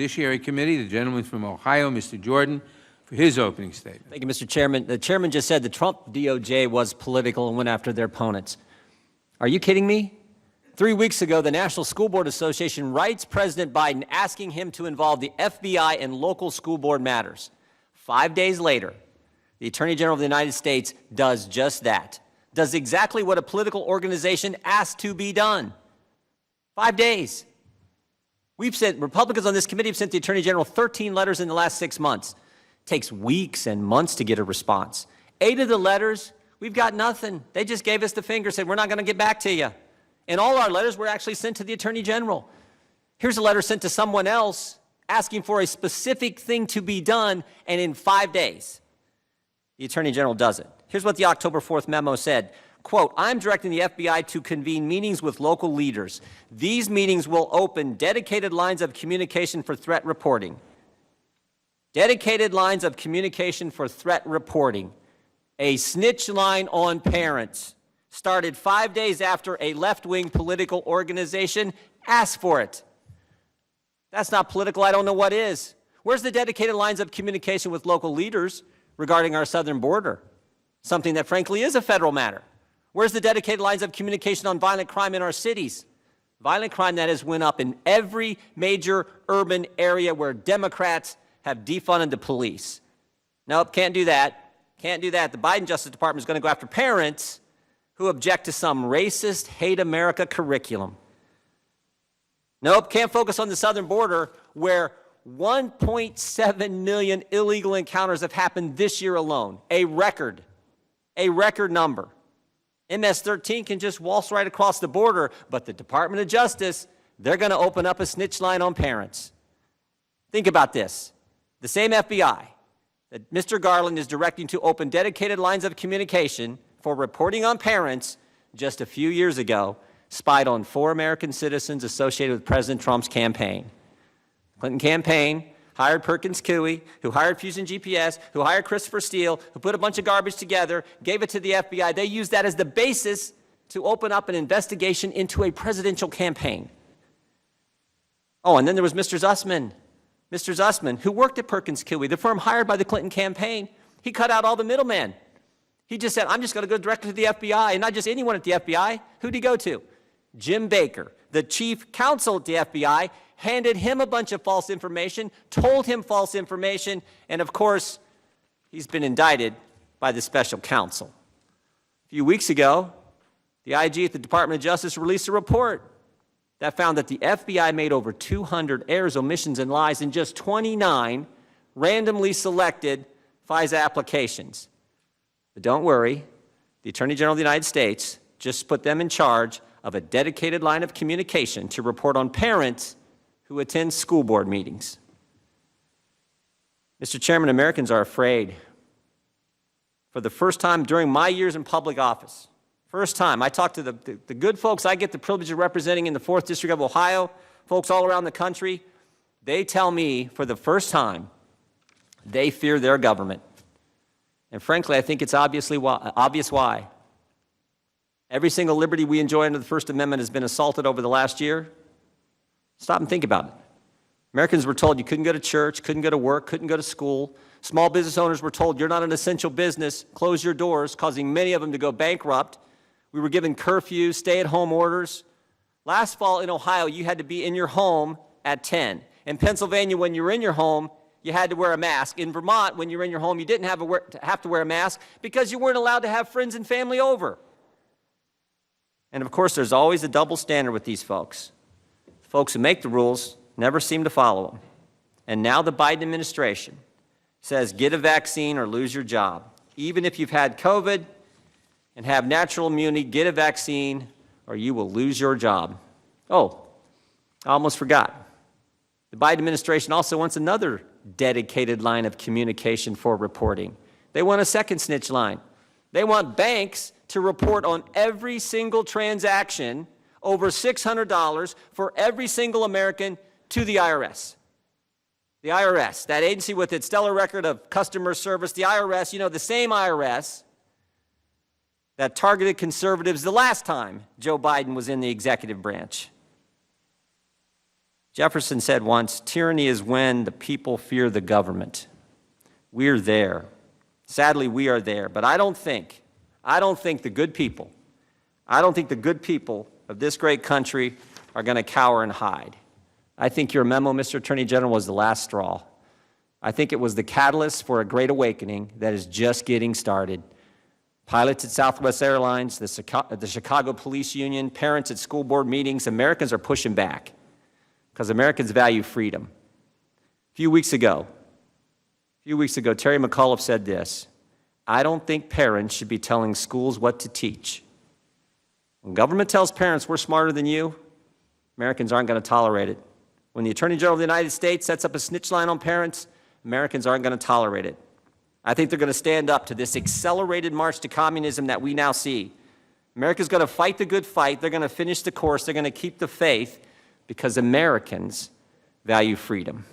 Judiciary Committee, the gentleman from Ohio, Mr. Jordan, for his opening statement. Thank you, Mr. Chairman. The chairman just said the Trump DOJ was political and went after their opponents. Are you kidding me? 3 weeks ago, the National School Board Association writes President Biden asking him to involve the FBI in local school board matters. 5 days later, the Attorney General of the United States does just that, does exactly what a political organization asked to be done. 5 days. Republicans on this committee have sent the Attorney General 13 letters in the last 6 months. It takes weeks and months to get a response. 8 of the letters, we've got nothing. They just gave us the finger, said, we're not going to get back to you. And all our letters were actually sent to the Attorney General. Here's a letter sent to someone else asking for a specific thing to be done, and in 5 days, the Attorney General does it. Here's what the October 4th memo said. Quote, I'm directing the FBI to convene meetings with local leaders. These meetings will open dedicated lines of communication for threat reporting. Dedicated lines of communication for threat reporting. A snitch line on parents started 5 days after a left-wing political organization asked for it. That's not political. I don't know what is. Where's the dedicated lines of communication with local leaders regarding our southern border? Something that, frankly, is a federal matter. Where's the dedicated lines of communication on violent crime in our cities? Violent crime that has went up in every major urban area where Democrats have defunded the police. Nope, can't do that. Can't do that. The Biden Justice Department is going to go after parents who object to some racist, hate America curriculum. Nope, can't focus on the southern border where 1.7 million illegal encounters have happened this year alone. A record number. MS-13 can just waltz right across the border, but the Department of Justice, they're going to open up a snitch line on parents. Think about this. The same FBI that Mr. Garland is directing to open dedicated lines of communication for reporting on parents just a few years ago spied on 4 American citizens associated with President Trump's campaign. Clinton campaign hired Perkins Coie, who hired Fusion GPS, who hired Christopher Steele, who put a bunch of garbage together, gave it to the FBI. They used that as the basis to open up an investigation into a presidential campaign. Oh, and then there was Mr. Zussman, who worked at Perkins Coie, the firm hired by the Clinton campaign. He cut out all the middlemen. He just said, I'm just going to go directly to the FBI, and not just anyone at the FBI. Who'd he go to? Jim Baker, the chief counsel at the FBI, handed him a bunch of false information, told him false information, and of course, he's been indicted by the special counsel. A few weeks ago, the IG at the Department of Justice released a report that found that the FBI made over 200 errors, omissions, and lies in just 29 randomly selected FISA applications. But don't worry, the Attorney General of the United States just put them in charge of a dedicated line of communication to report on parents who attend school board meetings. Mr. Chairman, Americans are afraid. For the first time during my years in public office, first time, I talked to the good folks I get the privilege of representing in the 4th District of Ohio, folks all around the country. They tell me for the first time they fear their government. And frankly, I think it's obvious why. Every single liberty we enjoy under the First Amendment has been assaulted over the last year. Stop and think about it. Americans were told you couldn't go to church, couldn't go to work, couldn't go to school. Small business owners were told you're not an essential business, close your doors, causing many of them to go bankrupt. We were given curfews, stay-at-home orders. Last fall in Ohio, you had to be in your home at 10. In Pennsylvania, when you were in your home, you had to wear a mask. In Vermont, when you were in your home, you didn't have to wear a mask because you weren't allowed to have friends and family over. And of course, there's always a double standard with these folks. Folks who make the rules never seem to follow them. And now the Biden administration says get a vaccine or lose your job. Even if you've had COVID and have natural immunity, get a vaccine or you will lose your job. Oh, I almost forgot. The Biden administration also wants another dedicated line of communication for reporting. They want a second snitch line. They want banks to report on every single transaction over $600 for every single American to the IRS. The IRS, that agency with its stellar record of customer service, the IRS, the same IRS that targeted conservatives the last time Joe Biden was in the executive branch. Jefferson said once, tyranny is when the people fear the government. We're there. Sadly, we are there. But I don't think the good people of this great country are going to cower and hide. I think your memo, Mr. Attorney General, was the last straw. I think it was the catalyst for a great awakening that is just getting started. Pilots at Southwest Airlines, the Chicago Police Union, parents at school board meetings, Americans are pushing back because Americans value freedom. A few weeks ago, Terry McAuliffe said this: I don't think parents should be telling schools what to teach. When government tells parents we're smarter than you, Americans aren't going to tolerate it. When the Attorney General of the United States sets up a snitch line on parents, Americans aren't going to tolerate it. I think they're going to stand up to this accelerated march to communism that we now see. America's going to fight the good fight. They're going to finish the course. They're going to keep the faith because Americans value freedom.